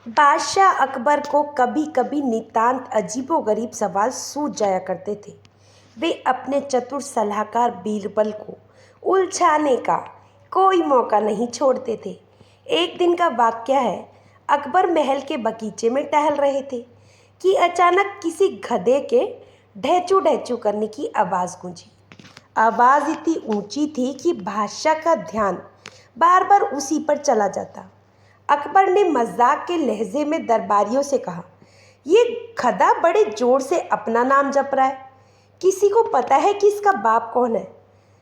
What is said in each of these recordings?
बादशाह अकबर को कभी कभी नितांत अजीबोगरीब सवाल सूझ जाया करते थे। वे अपने चतुर सलाहकार बीरबल को उलझाने का कोई मौका नहीं छोड़ते थे। एक दिन का वाक्य है, अकबर महल के बगीचे में टहल रहे थे कि अचानक किसी गधे के ढहचू ढहचू करने की आवाज़ गूंजी। आवाज़ इतनी ऊंची थी कि बादशाह का ध्यान बार बार उसी पर चला जाता। अकबर ने मजाक के लहजे में दरबारियों से कहा, ये गधा बड़े जोर से अपना नाम जप रहा है। किसी को पता है कि इसका बाप कौन है?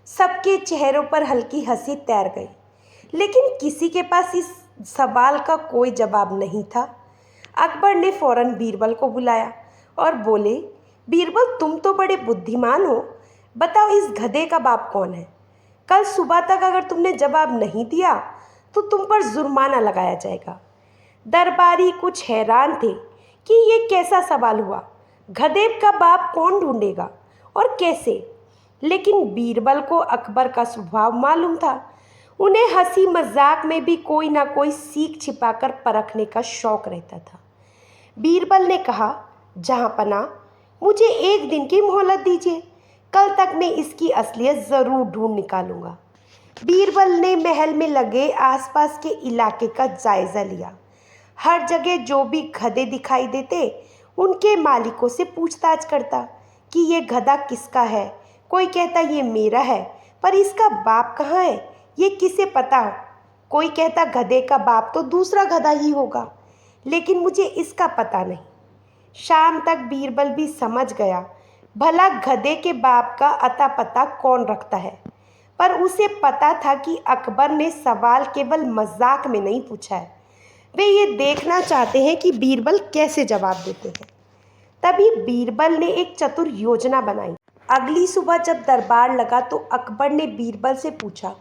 सबके चेहरों पर हल्की हंसी तैर गई, लेकिन किसी के पास इस सवाल का कोई जवाब नहीं था। अकबर ने फौरन बीरबल को बुलाया और बोले, बीरबल, तुम तो बड़े बुद्धिमान हो, बताओ इस गधे का बाप कौन है? कल सुबह तक अगर तुमने जवाब नहीं दिया तो तुम पर जुर्माना लगाया जाएगा। दरबारी कुछ हैरान थे कि ये कैसा सवाल हुआ, गधे का बाप कौन ढूंढेगा और कैसे? लेकिन बीरबल को अकबर का स्वभाव मालूम था। उन्हें हंसी मजाक में भी कोई ना कोई सीख छिपाकर परखने का शौक रहता था। बीरबल ने कहा, जहाँपना, मुझे एक दिन की मोहलत दीजिए, कल तक मैं इसकी असलियत ज़रूर ढूंढ निकालूंगा। बीरबल ने महल में लगे आसपास के इलाके का जायज़ा लिया। हर जगह जो भी गधे दिखाई देते उनके मालिकों से पूछताछ करता कि ये गधा किसका है। कोई कहता ये मेरा है, पर इसका बाप कहाँ है ये किसे पता हो। कोई कहता गधे का बाप तो दूसरा गधा ही होगा, लेकिन मुझे इसका पता नहीं। शाम तक बीरबल भी समझ गया भला गधे के बाप का अता पता कौन रखता है, पर उसे पता था कि अकबर ने सवाल केवल मजाक में नहीं पूछा है। वे ये देखना चाहते हैं कि बीरबल कैसे जवाब देते हैं। तभी बीरबल ने एक चतुर योजना बनाई। अगली सुबह जब दरबार लगा तो अकबर ने बीरबल से पूछा,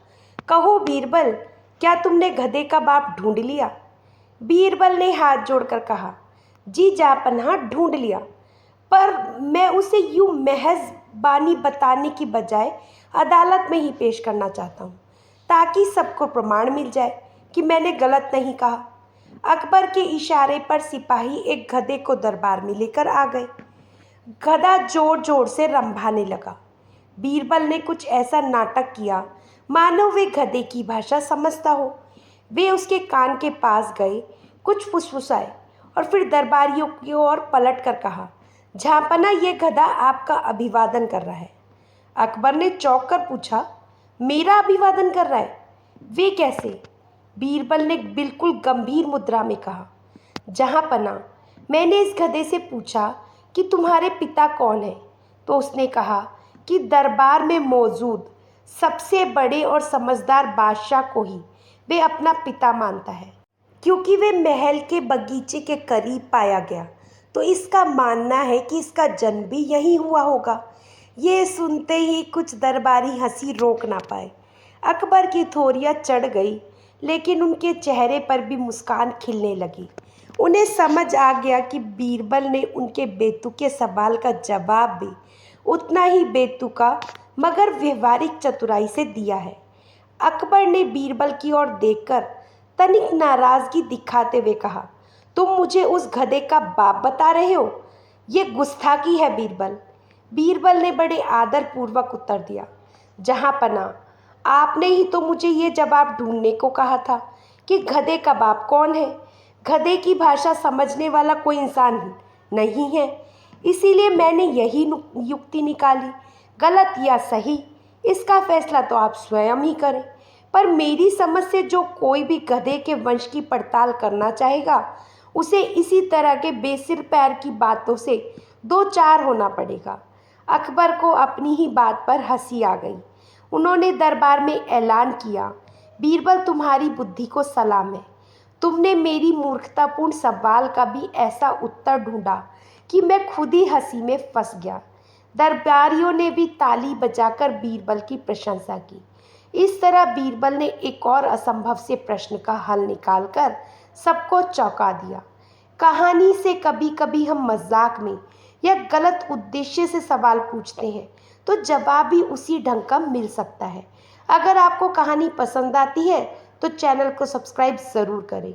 कहो बीरबल, क्या तुमने गधे का बाप ढूंढ लिया? बीरबल ने हाथ जोड़कर कहा, जी जापनाह, ढूंढ लिया, पर मैं उसे यूं महज बानी बताने की बजाय अदालत में ही पेश करना चाहता हूँ, ताकि सबको प्रमाण मिल जाए कि मैंने गलत नहीं कहा। अकबर के इशारे पर सिपाही एक गधे को दरबार में लेकर आ गए। गधा जोर जोर से रंभाने लगा। बीरबल ने कुछ ऐसा नाटक किया मानो वे गधे की भाषा समझता हो। वे उसके कान के पास गए, कुछ फुसफुसाए और फिर दरबारियों की ओर पलट कर कहा, झांपना, ये गधा आपका अभिवादन कर रहा है। अकबर ने चौंक कर पूछा, मेरा अभिवादन कर रहा है? वे कैसे? बीरबल ने बिल्कुल गंभीर मुद्रा में कहा, जहाँपना, मैंने इस गधे से पूछा कि तुम्हारे पिता कौन है, तो उसने कहा कि दरबार में मौजूद सबसे बड़े और समझदार बादशाह को ही वे अपना पिता मानता है। क्योंकि वे महल के बगीचे के करीब पाया गया, तो इसका मानना है कि इसका जन्म भी यहीं हुआ होगा। ये सुनते ही कुछ दरबारी हंसी रोक ना पाए। अकबर की थोरियां चढ़ गई, लेकिन उनके चेहरे पर भी मुस्कान खिलने लगी। उन्हें समझ आ गया कि बीरबल ने उनके बेतुके सवाल का जवाब भी उतना ही बेतुका मगर व्यवहारिक चतुराई से दिया है। अकबर ने बीरबल की ओर देखकर तनिक नाराज़गी दिखाते हुए कहा, तुम मुझे उस गधे का बाप बता रहे हो? ये गुस्ताखी है बीरबल। बीरबल ने बड़े आदरपूर्वक उत्तर दिया, जहाँपना, आपने ही तो मुझे ये जवाब ढूंढने को कहा था कि गधे का बाप कौन है। गधे की भाषा समझने वाला कोई इंसान नहीं है, इसीलिए मैंने यही युक्ति निकाली। गलत या सही, इसका फैसला तो आप स्वयं ही करें, पर मेरी समझ से जो कोई भी गधे के वंश की पड़ताल करना चाहेगा, उसे इसी तरह के बेसिर पैर की बातों से दो चार होना पड़ेगा। अकबर को अपनी ही बात पर हंसी आ गई। उन्होंने दरबार में ऐलान किया, बीरबल, तुम्हारी बुद्धि को सलाम है। तुमने मेरी मूर्खतापूर्ण सवाल का भी ऐसा उत्तर ढूंढा कि मैं खुद ही हंसी में फंस गया। दरबारियों ने भी ताली बजाकर बीरबल की प्रशंसा की। इस तरह बीरबल ने एक और असंभव से प्रश्न का हल निकालकर सबको चौंका दिया। कहानी से कभी कभी हम मजाक में या गलत उद्देश्य से सवाल पूछते हैं तो जवाब भी उसी ढंग का मिल सकता है। अगर आपको कहानी पसंद आती है तो चैनल को सब्सक्राइब ज़रूर करें।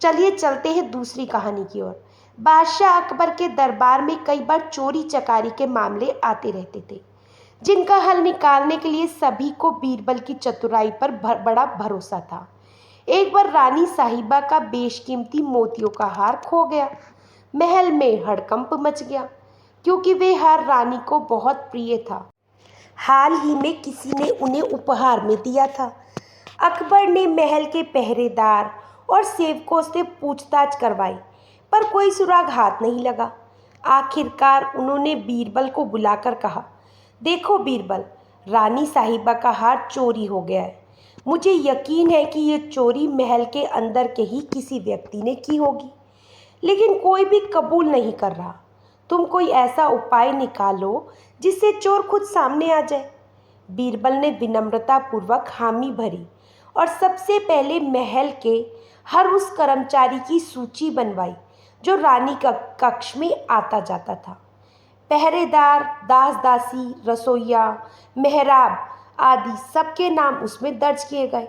चलिए चलते हैं दूसरी कहानी की ओर। बादशाह अकबर के दरबार में कई बार चोरी चकारी के मामले आते रहते थे, जिनका हल निकालने के लिए सभी को बीरबल की चतुराई पर बड़ा भरोसा था। एक बार रानी साहिबा का बेशकीमती मोतियों का हार खो गया। महल में हड़कंप मच गया, क्योंकि वे हार रानी को बहुत प्रिय था। हाल ही में किसी ने उन्हें उपहार में दिया था। अकबर ने महल के पहरेदार और सेवकों से पूछताछ करवाई, पर कोई सुराग हाथ नहीं लगा। आखिरकार उन्होंने बीरबल को बुलाकर कहा, देखो बीरबल, रानी साहिबा का हार चोरी हो गया है। मुझे यकीन है कि ये चोरी महल के अंदर के ही किसी व्यक्ति ने की होगी, लेकिन कोई भी कबूल नहीं कर रहा। तुम कोई ऐसा उपाय निकालो जिससे चोर खुद सामने आ जाए। बीरबल ने विनम्रतापूर्वक हामी भरी और सबसे पहले महल के हर उस कर्मचारी की सूची बनवाई जो रानी का कक्ष में आता जाता था। पहरेदार, दास दासी, रसोइया, मेहराब आदि सबके नाम उसमें दर्ज किए गए।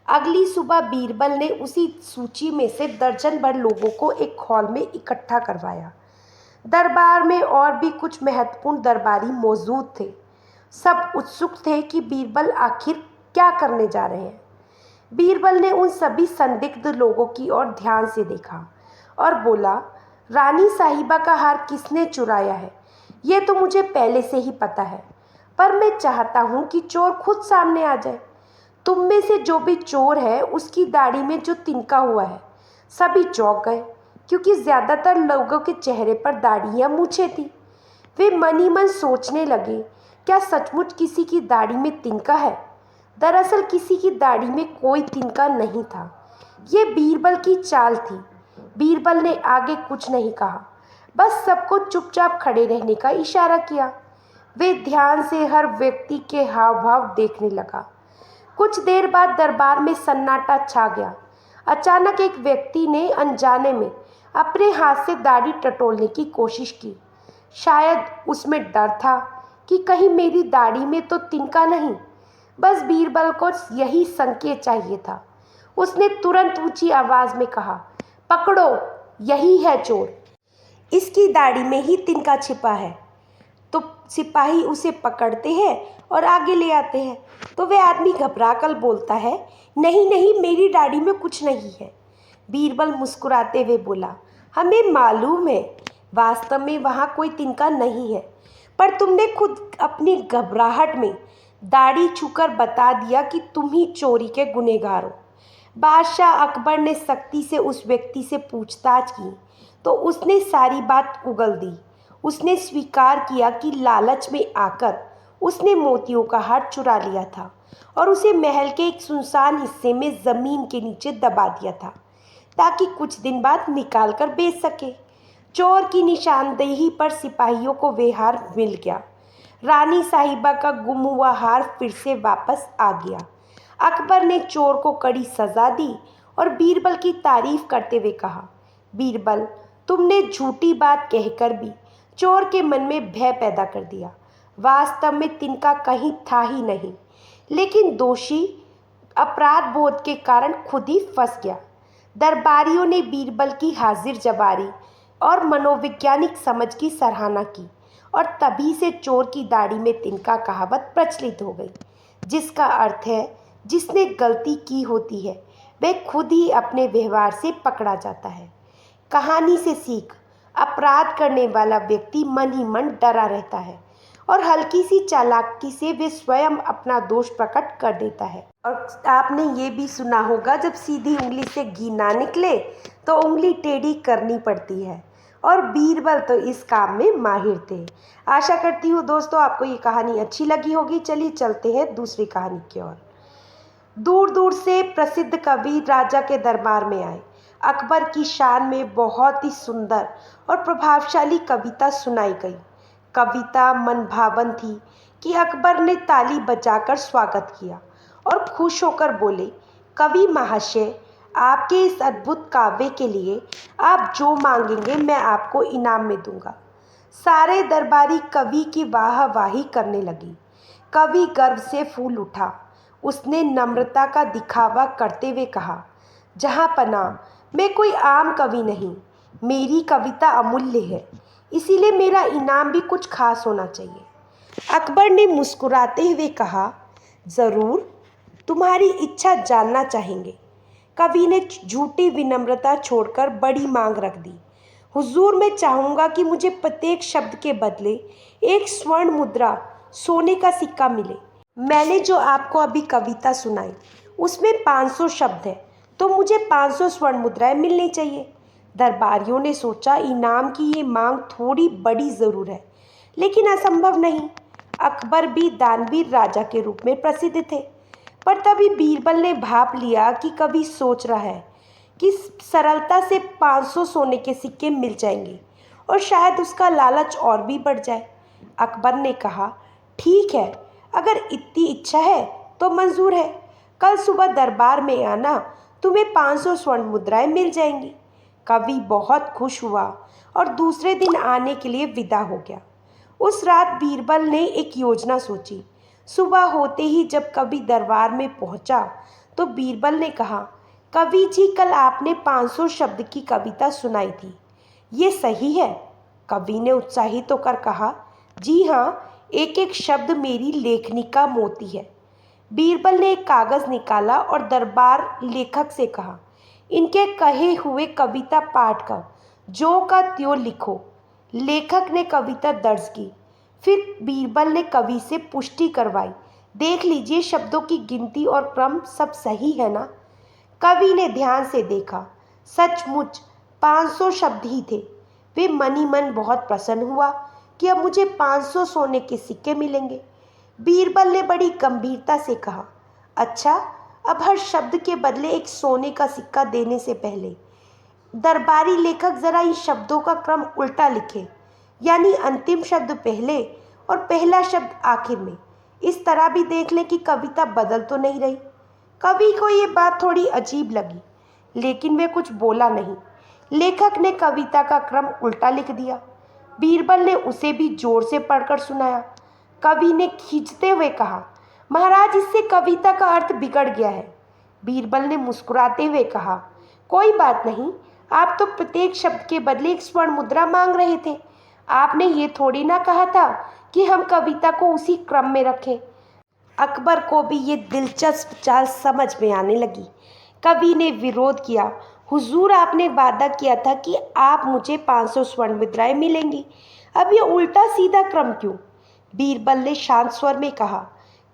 अगली सुबह बीरबल ने उसी सूची में से दर्जन भर लोगों को एक हॉल में इकट्ठा करवाया। दरबार में और भी कुछ महत्वपूर्ण दरबारी मौजूद थे। सब उत्सुक थे कि बीरबल आखिर क्या करने जा रहे हैं। बीरबल ने उन सभी संदिग्ध लोगों की ओर ध्यान से देखा और बोला, रानी साहिबा का हार किसने चुराया है ये तो मुझे पहले से ही पता है, पर मैं चाहता हूँ कि चोर खुद सामने आ जाए। तुम में से जो भी चोर है उसकी दाढ़ी में जो तिनका हुआ है। सभी चौंक गए, क्योंकि ज़्यादातर लोगों के चेहरे पर दाढ़ी या मूछें थी। वे मन ही मन सोचने लगे, क्या सचमुच किसी की दाढ़ी में तिनका है? दरअसल किसी की दाढ़ी में कोई तिनका नहीं था। ये बीरबल की चाल थी। बीरबल ने आगे कुछ नहीं कहा, बस सबको चुपचाप खड़े रहने का इशारा किया। वे ध्यान से हर व्यक्ति के हाव भाव देखने लगा। कुछ देर बाद दरबार में सन्नाटा छा गया। अचानक एक व्यक्ति ने अनजाने में अपने हाथ से दाढ़ी टटोलने की कोशिश की। शायद उसमें डर था कि कहीं मेरी दाढ़ी में तो तिनका नहीं। बस बीरबल को यही संकेत चाहिए था। उसने तुरंत ऊंची आवाज में कहा, पकड़ो, यही है चोर। इसकी दाढ़ी में ही तिनका छिपा है। तो सिपाही उसे पकड़ते हैं और आगे ले आते हैं, तो वह आदमी घबरा कर बोलता है, नहीं नहीं, मेरी दाढ़ी में कुछ नहीं है। बीरबल मुस्कुराते हुए बोला, हमें मालूम है, वास्तव में वहाँ कोई तिनका नहीं है, पर तुमने खुद अपनी घबराहट में दाढ़ी छूकर बता दिया कि तुम ही चोरी के गुनहगार हो। बादशाह अकबर ने सख्ती से उस व्यक्ति से पूछताछ की तो उसने सारी बात उगल दी। उसने स्वीकार किया कि लालच में आकर उसने मोतियों का हार चुरा लिया था और उसे महल के एक सुनसान हिस्से में ज़मीन के नीचे दबा दिया था, ताकि कुछ दिन बाद निकाल कर बेच सके। चोर की निशानदेही पर सिपाहियों को वे हार मिल गया। रानी साहिबा का गुम हुआ हार फिर से वापस आ गया। अकबर ने चोर को कड़ी सज़ा दी और बीरबल की तारीफ करते हुए कहा, बीरबल, तुमने झूठी बात कहकर भी चोर के मन में भय पैदा कर दिया। वास्तव में तिनका कहीं था ही नहीं, लेकिन दोषी अपराध बोध के कारण खुद ही फंस गया। दरबारियों ने बीरबल की हाजिर जवारी और मनोवैज्ञानिक समझ की सराहना की और तभी से चोर की दाढ़ी में तिनका कहावत प्रचलित हो गई, जिसका अर्थ है जिसने गलती की होती है वह खुद ही अपने व्यवहार से पकड़ा जाता है। कहानी से सीख, अपराध करने वाला व्यक्ति मन ही मन डरा रहता है और हल्की सी चालाकी से वे स्वयं अपना दोष प्रकट कर देता है। और आपने ये भी सुना होगा, जब सीधी उंगली से घी ना निकले तो उंगली टेढ़ी करनी पड़ती है, और बीरबल तो इस काम में माहिर थे। आशा करती हूँ दोस्तों आपको ये कहानी अच्छी लगी होगी। चलिए चलते हैं दूसरी कहानी की ओर। दूर दूर से प्रसिद्ध कवि राजा के दरबार में आए। अकबर की शान में बहुत ही सुंदर और प्रभावशाली कविता सुनाई गई। कविता मनभावन थी कि अकबर ने ताली बजाकर स्वागत किया और खुश होकर बोले, कवि महाशय, आपके इस अद्भुत काव्य के लिए आप जो मांगेंगे मैं आपको इनाम में दूंगा। सारे दरबारी कवि की वाहवाही करने लगी। कवि गर्व से फूल उठा। उसने नम्रता का दिखावा करते हुए कहा, जहाँ पना, मैं कोई आम कवि नहीं, मेरी कविता अमूल्य है, इसीलिए मेरा इनाम भी कुछ खास होना चाहिए। अकबर ने मुस्कुराते हुए कहा, ज़रूर, तुम्हारी इच्छा जानना चाहेंगे। कवि ने झूठी विनम्रता छोड़कर बड़ी मांग रख दी। हुजूर, मैं चाहूँगा कि मुझे प्रत्येक शब्द के बदले एक स्वर्ण मुद्रा, सोने का सिक्का मिले। मैंने जो आपको अभी कविता सुनाई उसमें 500 शब्द हैं, तो मुझे 500 स्वर्ण मुद्राएं मिलनी चाहिए। दरबारियों ने सोचा, इनाम की ये मांग थोड़ी बड़ी ज़रूर है, लेकिन असंभव नहीं। अकबर भी दानवीर राजा के रूप में प्रसिद्ध थे। पर तभी बीरबल ने भाप लिया कि कवि सोच रहा है कि सरलता से 500 सोने के सिक्के मिल जाएंगे और शायद उसका लालच और भी बढ़ जाए। अकबर ने कहा, ठीक है, अगर इतनी इच्छा है तो मंजूर है। कल सुबह दरबार में आना, तुम्हें 500 स्वर्ण मुद्राएं मिल जाएंगी। कवि बहुत खुश हुआ और दूसरे दिन आने के लिए विदा हो गया। उस रात बीरबल ने एक योजना सोची। सुबह होते ही जब कवि दरबार में पहुंचा तो बीरबल ने कहा, कवि जी, कल आपने 500 शब्द की कविता सुनाई थी, ये सही है? कवि ने उत्साहित होकर कहा, जी हाँ, एक एक शब्द मेरी लेखनी का मोती है। बीरबल ने एक कागज़ निकाला और दरबार लेखक से कहा, इनके कहे हुए कविता पाठ का जो का त्यों लिखो। लेखक ने कविता दर्ज की। फिर बीरबल ने कवि से पुष्टि करवाई, देख लीजिए, शब्दों की गिनती और क्रम सब सही है ना? कवि ने ध्यान से देखा, सचमुच 500 शब्द ही थे। वे मन ही मन बहुत प्रसन्न हुआ कि अब मुझे 500 सोने के सिक्के मिलेंगे। बीरबल ने बड़ी गंभीरता से कहा, अच्छा, अब हर शब्द के बदले एक सोने का सिक्का देने से पहले दरबारी लेखक जरा इन शब्दों का क्रम उल्टा लिखे, यानी अंतिम शब्द पहले और पहला शब्द आखिर में। इस तरह भी देख लें कि कविता बदल तो नहीं रही। कवि को ये बात थोड़ी अजीब लगी, लेकिन वे कुछ बोला नहीं। लेखक ने कविता का क्रम उल्टा लिख दिया। बीरबल ने उसे भी जोर से पढ़कर सुनाया। कवि ने खींचते हुए कहा, महाराज, इससे कविता का अर्थ बिगड़ गया है। बीरबल ने मुस्कुराते हुए कहा, कोई बात नहीं, आप तो प्रत्येक शब्द के बदले एक स्वर्ण मुद्रा मांग रहे थे। आपने ये थोड़ी ना कहा था कि हम कविता को उसी क्रम में रखें। अकबर को भी ये दिलचस्प चाल समझ में आने लगी। कवि ने विरोध किया, हुजूर, आपने वादा किया था कि आप मुझे 500 स्वर्ण मुद्राएं मिलेंगी, अब ये उल्टा सीधा क्रम क्यों? बीरबल ने शांत स्वर में कहा,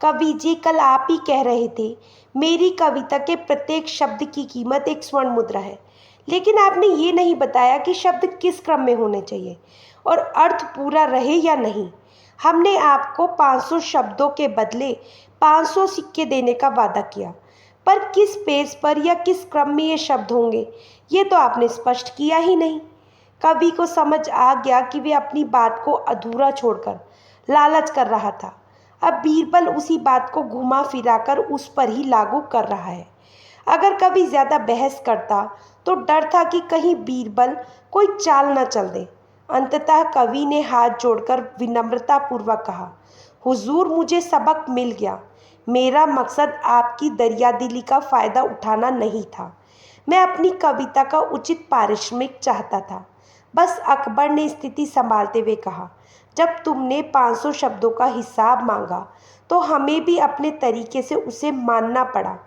कवि जी, कल आप ही कह रहे थे मेरी कविता के प्रत्येक शब्द की कीमत एक स्वर्ण मुद्रा है, लेकिन आपने ये नहीं बताया कि शब्द किस क्रम में होने चाहिए और अर्थ पूरा रहे या नहीं। हमने आपको 500 शब्दों के बदले 500 सिक्के देने का वादा किया, पर किस पेज पर या किस क्रम में ये शब्द होंगे, ये तो आपने स्पष्ट किया ही नहीं। कवि को समझ आ गया कि वे अपनी बात को अधूरा छोड़कर लालच कर रहा था। अब बीरबल उसी बात को घुमा फिराकर उस पर ही लागू कर रहा है। अगर कवि ज़्यादा बहस करता तो डर था कि कहीं बीरबल कोई चाल न चल दे। अंततः कवि ने हाथ जोड़कर विनम्रतापूर्वक कहा, हुजूर, मुझे सबक मिल गया। मेरा मकसद आपकी दरियादिली का फ़ायदा उठाना नहीं था। मैं अपनी कविता का उचित पारिश्रमिक चाहता था। बस। अकबर ने स्थिति संभालते हुए कहा, जब तुमने 500 शब्दों का हिसाब मांगा तो हमें भी अपने तरीके से उसे मानना पड़ा,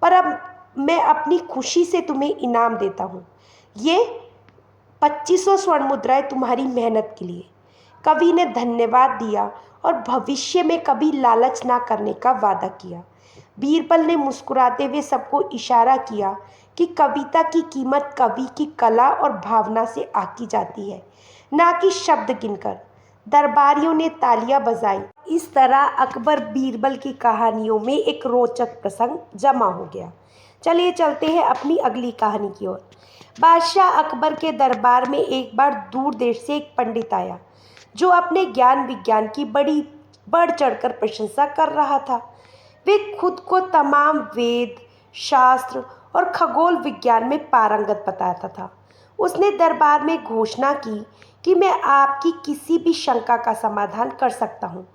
पर अब मैं अपनी खुशी से तुम्हें इनाम देता हूँ। ये 2500 स्वर्ण मुद्राएं तुम्हारी मेहनत के लिए। कवि ने धन्यवाद दिया और भविष्य में कभी लालच ना करने का वादा किया। बीरबल ने मुस्कुराते हुए सबको इशारा किया कि कविता की कीमत कवि की कला और भावना से आकी जाती है, ना कि शब्द गिनकर। दरबारियों ने तालियां बजाई। इस तरह अकबर बीरबल की कहानियों में एक रोचक प्रसंग जमा हो गया। चलिए चलते हैं अपनी अगली कहानी की ओर। बादशाह अकबर के दरबार में एक बार दूर देश से एक पंडित आया, जो अपने ज्ञान विज्ञान की बड़ी बढ़ चढ़कर प्रशंसा कर रहा था। वे खुद को तमाम वेद, शास्त्र और खगोल विज्ञान में पारंगत बताता था। उसने दरबार में घोषणा की कि मैं आपकी किसी भी शंका का समाधान कर सकता हूँ,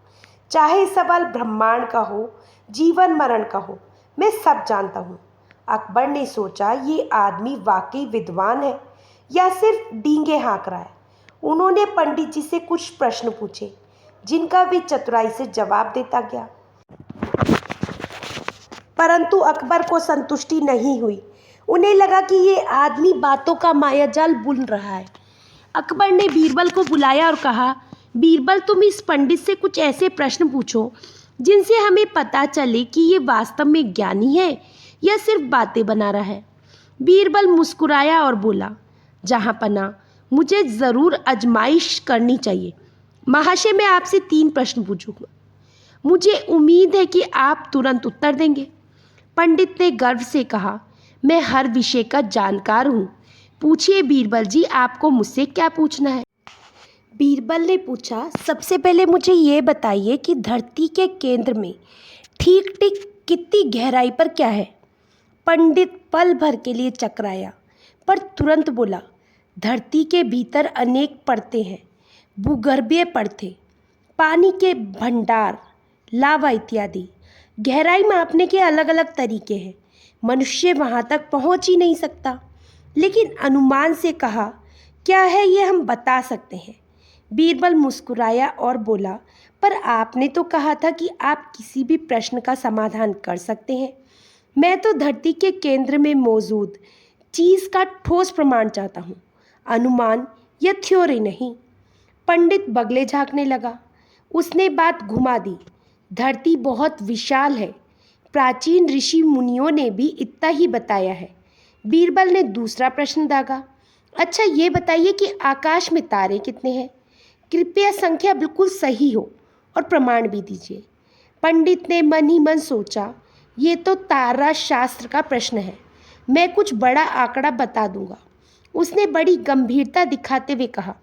चाहे सवाल ब्रह्मांड का हो, जीवन मरण का हो, मैं सब जानता हूँ। अकबर ने सोचा, ये आदमी वाकई विद्वान है या सिर्फ डींगे हाँक रहा है। उन्होंने पंडित जी से कुछ प्रश्न पूछे जिनका वे चतुराई से जवाब देता गया, परंतु अकबर को संतुष्टि नहीं हुई। उन्हें लगा कि ये आदमी बातों का मायाजाल बुन रहा है। अकबर ने बीरबल को बुलाया और कहा, बीरबल, तुम इस पंडित से कुछ ऐसे प्रश्न पूछो जिनसे हमें पता चले कि ये वास्तव में ज्ञानी है या सिर्फ बातें बना रहा है। बीरबल मुस्कुराया और बोला, जहाँपना, मुझे ज़रूर आजमाइश करनी चाहिए। महाशय, मैं आपसे 3 प्रश्न पूछूंगा। मुझे उम्मीद है कि आप तुरंत उत्तर देंगे। पंडित ने गर्व से कहा, मैं हर विषय का जानकार हूँ। पूछिए बीरबल जी, आपको मुझसे क्या पूछना है। बीरबल ने पूछा, सबसे पहले मुझे ये बताइए कि धरती के केंद्र में ठीक ठीक कितनी गहराई पर क्या है। पंडित पल भर के लिए चकराया, पर तुरंत बोला, धरती के भीतर अनेक परतें हैं, भूगर्भीय परतें, पानी के भंडार, लावा इत्यादि। गहराई मापने के अलग अलग तरीके हैं। मनुष्य वहाँ तक पहुँच ही नहीं सकता, लेकिन अनुमान से कहा क्या है ये हम बता सकते हैं। बीरबल मुस्कुराया और बोला, पर आपने तो कहा था कि आप किसी भी प्रश्न का समाधान कर सकते हैं। मैं तो धरती के केंद्र में मौजूद चीज़ का ठोस प्रमाण चाहता हूँ, अनुमान या थ्योरी नहीं। पंडित बगले झाँकने लगा। उसने बात घुमा दी। धरती बहुत विशाल है, प्राचीन ऋषि मुनियों ने भी इतना ही बताया है। बीरबल ने दूसरा प्रश्न दागा, अच्छा ये बताइए कि आकाश में तारे कितने हैं। कृपया संख्या बिल्कुल सही हो और प्रमाण भी दीजिए। पंडित ने मन ही मन सोचा, ये तो तारा शास्त्र का प्रश्न है, मैं कुछ बड़ा आंकड़ा बता दूंगा। उसने बड़ी गंभीरता दिखाते हुए कहा,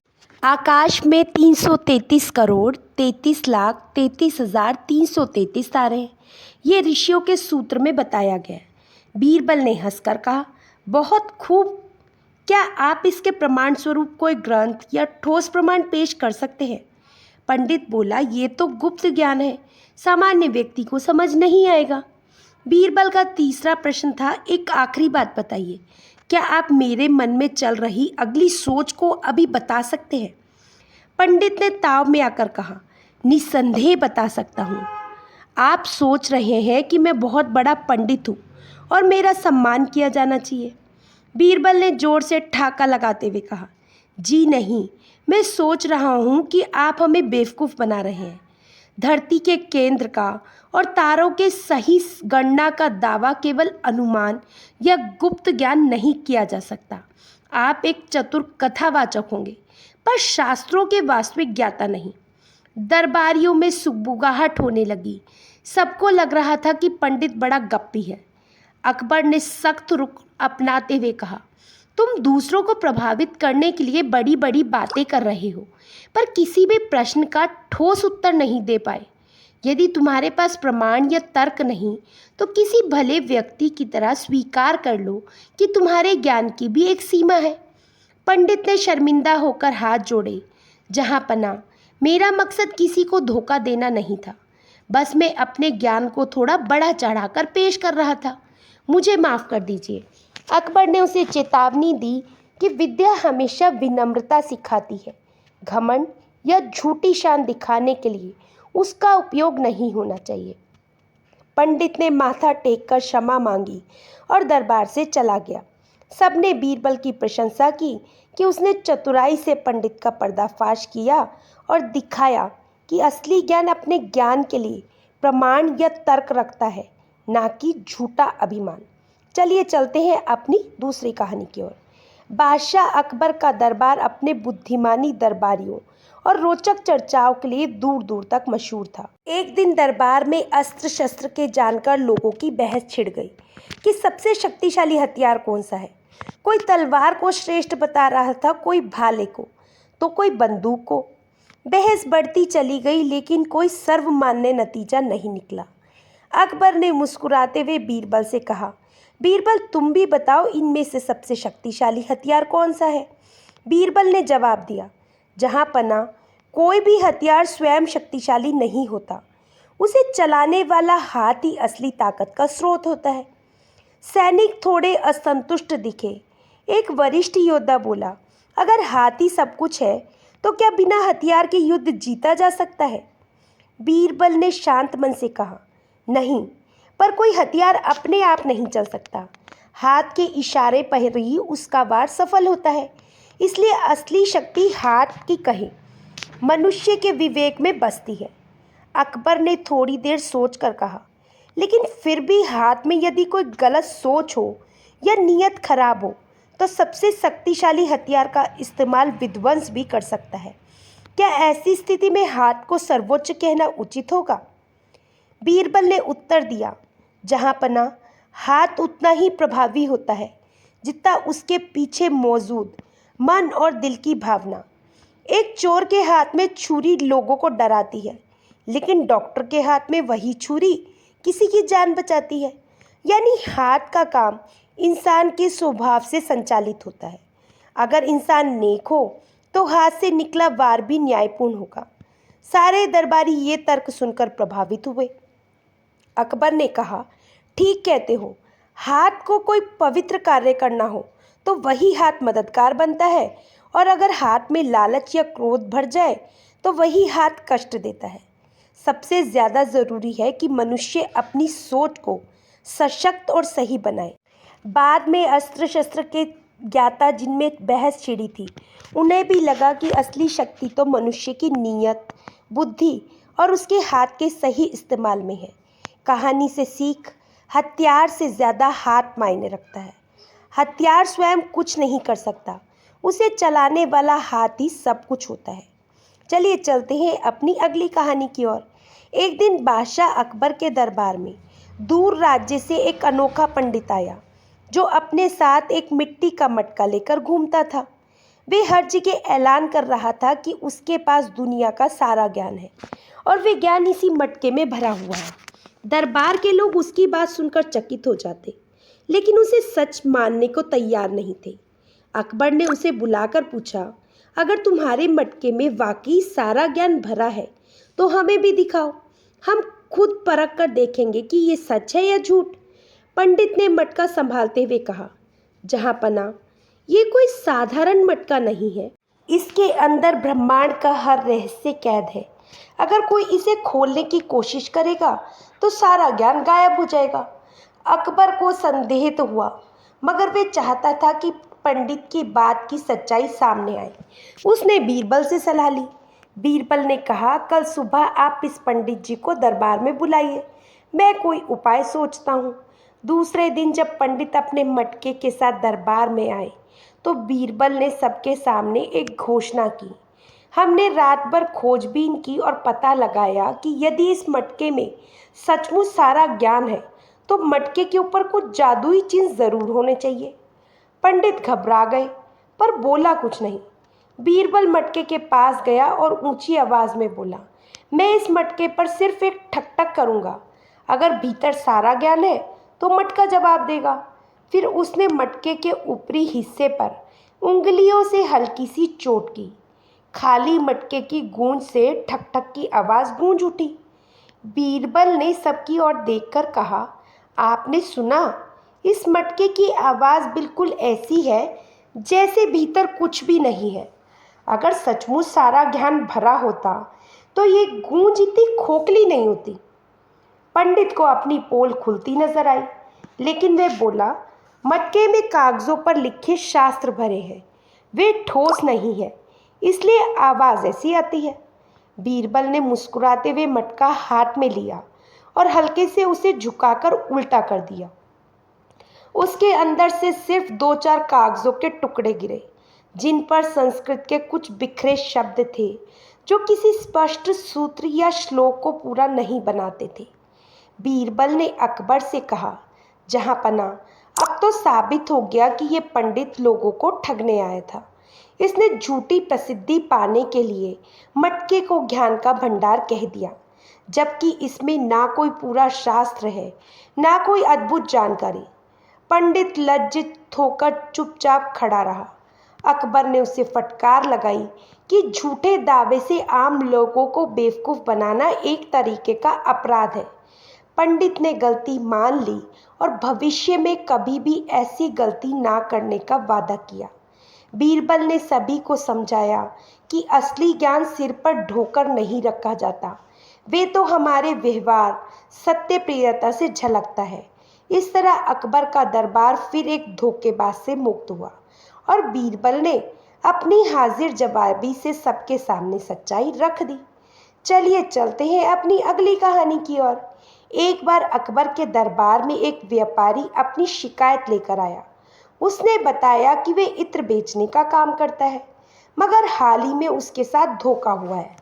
आकाश में 333 करोड़ 33 लाख 33,333 तारे हैं। ये ऋषियों के सूत्र में बताया गया है। बीरबल ने हंसकर कहा, बहुत खूब। क्या आप इसके प्रमाण स्वरूप कोई ग्रंथ या ठोस प्रमाण पेश कर सकते हैं। पंडित बोला, ये तो गुप्त ज्ञान है, सामान्य व्यक्ति को समझ नहीं आएगा। बीरबल का तीसरा प्रश्न था, एक आखिरी बात बताइए, क्या आप मेरे मन में चल रही अगली सोच को अभी बता सकते हैं। पंडित ने ताव में आकर कहा, निस्संदेह बता सकता हूँ। आप सोच रहे हैं कि मैं बहुत बड़ा पंडित हूँ और मेरा सम्मान किया जाना चाहिए। बीरबल ने जोर से ठहाका लगाते हुए कहा, जी नहीं, मैं सोच रहा हूँ कि आप हमें बेवकूफ़ बना रहे हैं। धरती के केंद्र का और तारों के सही गणना का दावा केवल अनुमान या गुप्त ज्ञान नहीं किया जा सकता। आप एक चतुर कथावाचक होंगे, पर शास्त्रों के वास्तविक ज्ञाता नहीं। दरबारियों में सुगबुगाहट होने लगी। सबको लग रहा था कि पंडित बड़ा गप्पी है। अकबर ने सख्त रुख अपनाते हुए कहा, तुम दूसरों को प्रभावित करने के लिए बड़ी बड़ी बातें कर रहे हो, पर किसी भी प्रश्न का ठोस उत्तर नहीं दे पाए। यदि तुम्हारे पास प्रमाण या तर्क नहीं, तो किसी भले व्यक्ति की तरह स्वीकार कर लो कि तुम्हारे ज्ञान की भी एक सीमा है। पंडित ने शर्मिंदा होकर हाथ जोड़े, जहाँ पना, मेरा मकसद किसी को धोखा देना नहीं था, बस मैं अपने ज्ञान को थोड़ा बड़ा चढ़ाकर पेश कर रहा था। मुझे माफ़ कर दीजिए। अकबर ने उसे चेतावनी दी कि विद्या हमेशा विनम्रता सिखाती है। घमंड या झूठी शान दिखाने के लिए उसका उपयोग नहीं होना चाहिए। पंडित ने माथा टेककर क्षमा मांगी और दरबार से चला गया। सबने बीरबल की प्रशंसा की कि उसने चतुराई से पंडित का पर्दाफाश किया और दिखाया कि असली ज्ञान अपने ज्ञान के लिए प्रमाण या तर्क रखता है, ना कि झूठा अभिमान। चलिए चलते हैं अपनी दूसरी कहानी की ओर। बादशाह अकबर का दरबार अपने बुद्धिमानी दरबारियों और रोचक चर्चाओं के लिए दूर दूर तक मशहूर था। एक दिन दरबार में अस्त्र शस्त्र के जानकार लोगों की बहस छिड़ गई कि सबसे शक्तिशाली हथियार कौन सा है। कोई तलवार को श्रेष्ठ बता रहा था, कोई भाले को, तो कोई बंदूक को। बहस बढ़ती चली गई, लेकिन कोई सर्वमान्य नतीजा नहीं निकला। अकबर ने मुस्कुराते हुए बीरबल से कहा, बीरबल, तुम भी बताओ, इनमें से सबसे शक्तिशाली हथियार कौन सा है। बीरबल ने जवाब दिया, जहाँ पना, कोई भी हथियार स्वयं शक्तिशाली नहीं होता, उसे चलाने वाला हाथ ही असली ताकत का स्रोत होता है। सैनिक थोड़े असंतुष्ट दिखे। एक वरिष्ठ योद्धा बोला, अगर हाथी सब कुछ है तो क्या बिना हथियार के युद्ध जीता जा सकता है? बीरबल ने शांत मन से कहा, नहीं, पर कोई हथियार अपने आप नहीं चल सकता। हाथ के इशारे पर ही उसका वार सफल होता है। इसलिए असली शक्ति हाथ की कहे मनुष्य के विवेक में बसती है। अकबर ने थोड़ी देर सोचकर कहा, लेकिन फिर भी हाथ में यदि कोई गलत सोच हो या नीयत खराब हो तो सबसे शक्तिशाली हथियार का इस्तेमाल विध्वंस भी कर सकता है। क्या ऐसी स्थिति में हाथ को सर्वोच्च कहना उचित होगा? बीरबल ने उत्तर दिया, जहाँ पना हाथ उतना ही प्रभावी होता है जितना उसके पीछे मौजूद मन और दिल की भावना। एक चोर के हाथ में छुरी लोगों को डराती है, लेकिन डॉक्टर के हाथ में वही छुरी किसी की जान बचाती है। यानी हाथ का काम इंसान के स्वभाव से संचालित होता है। अगर इंसान नेक हो तो हाथ से निकला वार भी न्यायपूर्ण होगा। सारे दरबारी ये तर्क सुनकर प्रभावित हुए। अकबर ने कहा, ठीक कहते हो, हाथ को कोई पवित्र कार्य करना हो तो वही हाथ मददगार बनता है, और अगर हाथ में लालच या क्रोध भर जाए तो वही हाथ कष्ट देता है। सबसे ज़्यादा ज़रूरी है कि मनुष्य अपनी सोच को सशक्त और सही बनाए। बाद में अस्त्र शस्त्र के ज्ञाता जिनमें बहस छिड़ी थी, उन्हें भी लगा कि असली शक्ति तो मनुष्य की नीयत, बुद्धि और उसके हाथ के सही इस्तेमाल में है। कहानी से सीख, हथियार से ज़्यादा हाथ मायने रखता है। हथियार स्वयं कुछ नहीं कर सकता, उसे चलाने वाला हाथ ही सब कुछ होता है। चलिए चलते हैं अपनी अगली कहानी की ओर। एक दिन बादशाह अकबर के दरबार में दूर राज्य से एक अनोखा पंडित आया, जो अपने साथ एक मिट्टी का मटका लेकर घूमता था। वे हर जगह ऐलान कर रहा था कि उसके पास दुनिया का सारा ज्ञान है और वे ज्ञान इसी मटके में भरा हुआ है। दरबार के लोग उसकी बात सुनकर चकित हो जाते, लेकिन उसे सच मानने को तैयार नहीं थे। अकबर ने उसे बुलाकर पूछा, अगर तुम्हारे मटके में वाकई सारा ज्ञान भरा है तो हमें भी दिखाओ, हम खुद परख कर देखेंगे कि ये सच है या झूठ। पंडित ने मटका संभालते हुए कहा, जहाँ पना, ये कोई साधारण मटका नहीं है, इसके अंदर ब्रह्मांड का हर रहस्य कैद है। अगर कोई इसे खोलने की कोशिश करेगा तो सारा ज्ञान गायब हो जाएगा। अकबर को संदेह तो हुआ, मगर वे चाहता था कि पंडित की बात की सच्चाई सामने आए। उसने बीरबल से सलाह ली। बीरबल ने कहा, कल सुबह आप इस पंडित जी को दरबार में बुलाइए, मैं कोई उपाय सोचता हूँ। दूसरे दिन जब पंडित अपने मटके के साथ दरबार में आए तो बीरबल ने सबके सामने एक घोषणा की, हमने रात भर खोजबीन की और पता लगाया कि यदि इस मटके में सचमुच सारा ज्ञान है तो मटके के ऊपर कुछ जादुई चिन्ह ज़रूर होने चाहिए। पंडित घबरा गए पर बोला कुछ नहीं। बीरबल मटके के पास गया और ऊंची आवाज़ में बोला, मैं इस मटके पर सिर्फ एक ठक-ठक करूँगा, अगर भीतर सारा ज्ञान है तो मटका जवाब देगा। फिर उसने मटके के ऊपरी हिस्से पर उंगलियों से हल्की सी चोट की। खाली मटके की गूंज से ठक ठक की आवाज़ गूंज उठी। बीरबल ने सबकी ओर देखकर कहा, आपने सुना? इस मटके की आवाज़ बिल्कुल ऐसी है जैसे भीतर कुछ भी नहीं है। अगर सचमुच सारा ज्ञान भरा होता तो ये गूंज इतनी खोखली नहीं होती। पंडित को अपनी पोल खुलती नजर आई, लेकिन वह बोला, मटके में कागजों पर लिखे शास्त्र भरे हैं, वे ठोस नहीं है, इसलिए आवाज़ ऐसी आती है। बीरबल ने मुस्कुराते हुए मटका हाथ में लिया और हल्के से उसे झुकाकर उल्टा कर दिया। उसके अंदर से सिर्फ 2-4 कागजों के टुकड़े गिरे, जिन पर संस्कृत के कुछ बिखरे शब्द थे जो किसी स्पष्ट सूत्र या श्लोक को पूरा नहीं बनाते थे। बीरबल ने अकबर से कहा, जहाँ पना, अब तो साबित हो गया कि ये पंडित लोगों को ठगने आया था। इसने झूठी प्रसिद्धि पाने के लिए मटके को ज्ञान का भंडार कह दिया, जबकि इसमें ना कोई पूरा शास्त्र है, ना कोई अद्भुत जानकारी। पंडित लज्जित होकर चुपचाप खड़ा रहा। अकबर ने उसे फटकार लगाई कि झूठे दावे से आम लोगों को बेवकूफ़ बनाना एक तरीके का अपराध है। पंडित ने गलती मान ली और भविष्य में कभी भी ऐसी गलती ना करने का वादा किया। बीरबल ने सभी को समझाया कि असली ज्ञान सिर पर ढोकर नहीं रखा जाता, वे तो हमारे व्यवहार, सत्य प्रियता से झलकता है। इस तरह अकबर का दरबार फिर एक धोखेबाज से मुक्त हुआ और बीरबल ने अपनी हाजिर जवाबी से सबके सामने सच्चाई रख दी। चलिए चलते हैं अपनी अगली कहानी की ओर। एक बार अकबर के दरबार में एक व्यापारी अपनी शिकायत लेकर आया। उसने बताया कि वे इत्र बेचने का काम करता है, मगर हाल ही में उसके साथ धोखा हुआ है।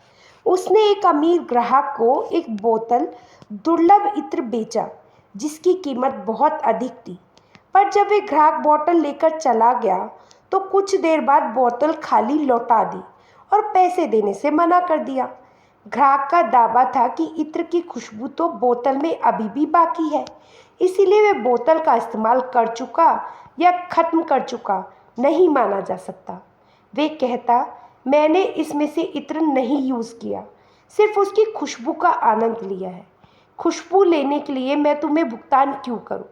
उसने एक अमीर ग्राहक को एक बोतल दुर्लभ इत्र बेचा जिसकी कीमत बहुत अधिक थी, पर जब वे ग्राहक बोतल लेकर चला गया तो कुछ देर बाद बोतल खाली लौटा दी और पैसे देने से मना कर दिया। ग्राहक का दावा था कि इत्र की खुशबू तो बोतल में अभी भी बाकी है, इसीलिए वे बोतल का इस्तेमाल कर चुका या खत्म कर चुका नहीं माना जा सकता। वे कहता, मैंने इसमें से इत्र नहीं यूज़ किया, सिर्फ उसकी खुशबू का आनंद लिया है। खुशबू लेने के लिए मैं तुम्हें भुगतान क्यों करूं?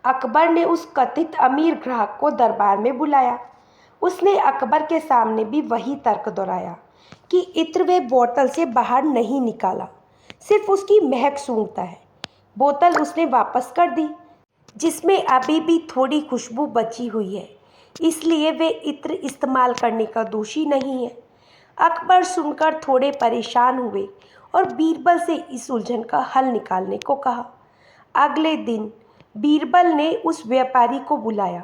अकबर ने उस कथित अमीर ग्राहक को दरबार में बुलाया। उसने अकबर के सामने भी वही तर्क दोहराया कि इत्र वे बोतल से बाहर नहीं निकाला, सिर्फ उसकी महक सूंघता है। बोतल उसने वापस कर दी जिसमें अभी भी थोड़ी खुशबू बची हुई है, इसलिए वे इत्र इस्तेमाल करने का दोषी नहीं है। अकबर सुनकर थोड़े परेशान हुए और बीरबल से इस उलझन का हल निकालने को कहा। अगले दिन बीरबल ने उस व्यापारी को बुलाया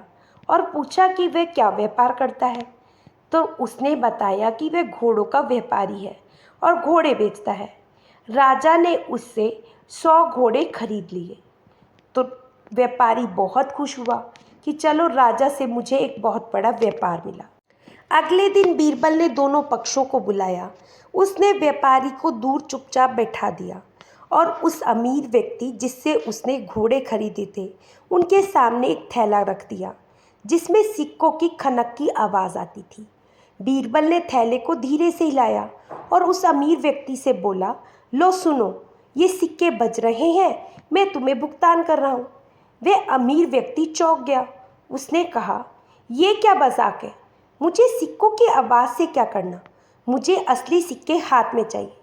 और पूछा कि वह क्या व्यापार करता है। तो उसने बताया कि वह घोड़ों का व्यापारी है और घोड़े बेचता है। राजा ने उससे 100 घोड़े खरीद लिए। तो व्यापारी बहुत खुश हुआ कि चलो राजा से मुझे एक बहुत बड़ा व्यापार मिला। अगले दिन बीरबल ने दोनों पक्षों को बुलाया। उसने व्यापारी को दूर चुपचाप बैठा दिया और उस अमीर व्यक्ति जिससे उसने घोड़े खरीदे थे उनके सामने एक थैला रख दिया जिसमें सिक्कों की खनक की आवाज़ आती थी। बीरबल ने थैले को धीरे से हिलाया और उस अमीर व्यक्ति से बोला, लो सुनो, ये सिक्के बज रहे हैं, मैं तुम्हें भुगतान कर रहा हूँ। वह अमीर व्यक्ति चौंक गया। उसने कहा, ये क्या मजाक है? मुझे सिक्कों की आवाज़ से क्या करना? मुझे असली सिक्के हाथ में चाहिए।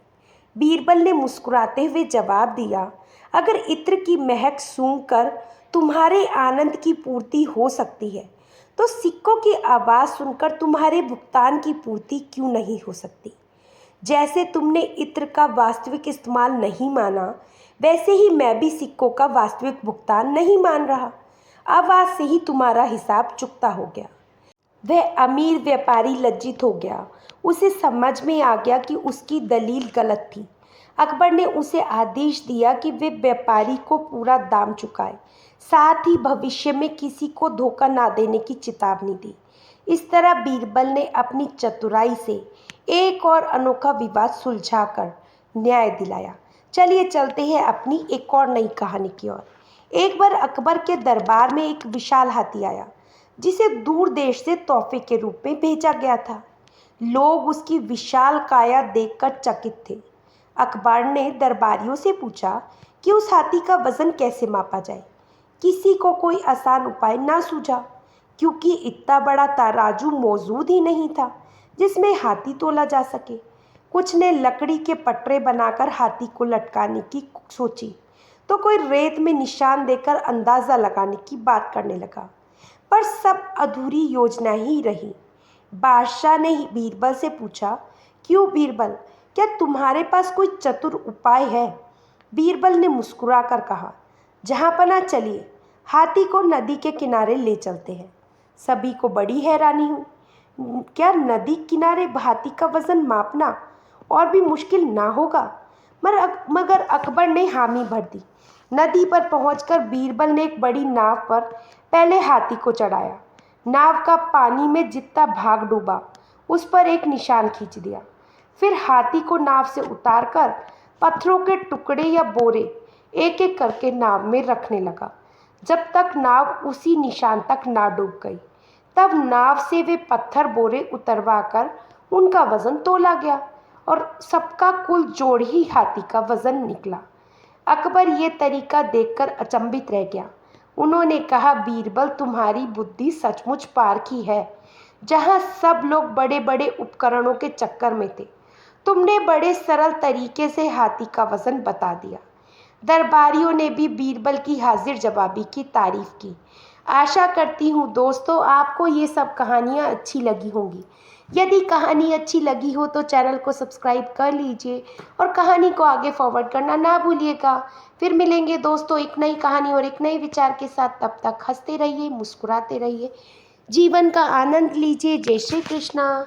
बीरबल ने मुस्कुराते हुए जवाब दिया, अगर इत्र की महक सूंघकर तुम्हारे आनंद की पूर्ति हो सकती है तो सिक्कों की आवाज़ सुनकर तुम्हारे भुगतान की पूर्ति क्यों नहीं हो सकती? जैसे तुमने इत्र का वास्तविक इस्तेमाल नहीं माना, वैसे ही मैं भी सिक्कों का वास्तविक भुगतान नहीं मान रहा। अब आज से ही तुम्हारा हिसाब चुकता हो गया। वह अमीर व्यापारी लज्जित हो गया। उसे समझ में आ गया कि उसकी दलील गलत थी। अकबर ने उसे आदेश दिया कि वे व्यापारी को पूरा दाम चुकाए, साथ ही भविष्य में किसी को धोखा ना देने की चेतावनी दी। इस तरह बीरबल ने अपनी चतुराई से एक और अनोखा विवाद सुलझाकर न्याय दिलाया। चलिए चलते हैं अपनी एक और नई कहानी की ओर। एक बार अकबर के दरबार में एक विशाल हाथी आया जिसे दूर देश से तोहफे के रूप में भेजा गया था। लोग उसकी विशाल काया देखकर चकित थे। अकबर ने दरबारियों से पूछा कि उस हाथी का वजन कैसे मापा जाए। किसी को कोई आसान उपाय ना सूझा, क्योंकि इतना बड़ा तराजू मौजूद ही नहीं था जिसमें हाथी तोला जा सके। कुछ ने लकड़ी के पटरे बनाकर हाथी को लटकाने की सोची, तो कोई रेत में निशान देकर अंदाज़ा लगाने की बात करने लगा, पर सब अधूरी योजना ही रही। बादशाह ने बीरबल से पूछा, क्यों बीरबल, क्या तुम्हारे पास कोई चतुर उपाय है? बीरबल ने मुस्कुराकर कहा, जहाँ पना चलिए, हाथी को नदी के किनारे ले चलते हैं। सभी को बड़ी हैरानी हुई। क्या नदी किनारे हाथी का वजन मापना और भी मुश्किल ना होगा? मगर अकबर ने हामी भर दी। नदी पर पहुंचकर बीरबल ने एक बड़ी नाव पर पहले हाथी को चढ़ाया। नाव का पानी में जितना भाग डूबा उस पर एक निशान खींच दिया। फिर हाथी को नाव से उतारकर पत्थरों के टुकड़े या बोरे एक एक करके नाव में रखने लगा, जब तक नाव उसी निशान तक ना डूब गई। तब नाव से वे पत्थर बोरे उतरवाकर उनका वजन तोला गया और सबका कुल जोड़ ही हाथी का वजन निकला। अकबर ये तरीका देखकर अचंभित रह गया। उन्होंने कहा, बीरबल, तुम्हारी बुद्धि सचमुच पार की है। जहाँ सब लोग बड़े बड़े उपकरणों के चक्कर में थे, तुमने बड़े सरल तरीके से हाथी का वजन बता दिया। दरबारियों ने भी बीरबल की हाजिर जवाबी की तारीफ की। आशा करती हूँ दोस्तों आपको ये सब कहानियाँ अच्छी लगी होंगी। यदि कहानी अच्छी लगी हो तो चैनल को सब्सक्राइब कर लीजिए और कहानी को आगे फॉरवर्ड करना ना भूलिएगा। फिर मिलेंगे दोस्तों एक नई कहानी और एक नए विचार के साथ। तब तक हंसते रहिए, मुस्कुराते रहिए, जीवन का आनंद लीजिए। जय श्री कृष्णा।